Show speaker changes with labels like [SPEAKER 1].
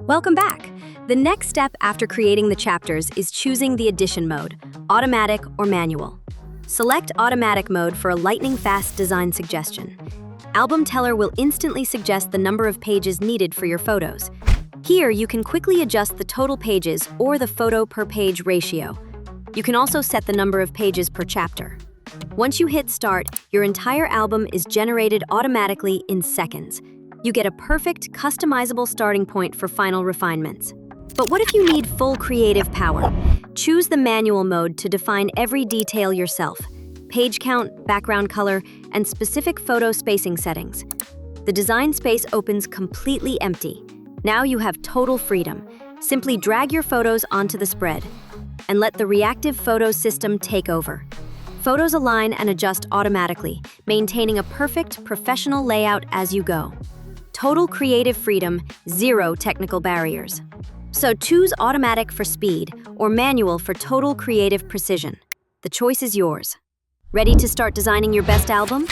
[SPEAKER 1] Welcome back. The next step after creating the chapters is choosing the edition mode, automatic or manual. Select automatic mode for a lightning-fast design suggestion. AlbumTeller will instantly suggest the number of pages needed for your photos. Here, you can quickly adjust the total pages or the photo per page ratio. You can also set the number of pages per chapter. Once you hit start, your entire album is generated automatically in seconds. You get a perfect, customizable starting point for final refinements. But what if you need full creative power? Choose the manual mode to define every detail yourself: page count, background color, and specific photo spacing settings. The design space opens completely empty. Now you have total freedom. Simply drag your photos onto the spread and let the Reactive Photos system take over. Photos align and adjust automatically, maintaining a perfect, professional layout as you go. Total creative freedom, zero technical barriers. So choose automatic for speed or manual for total creative precision. The choice is yours. Ready to start designing your best album?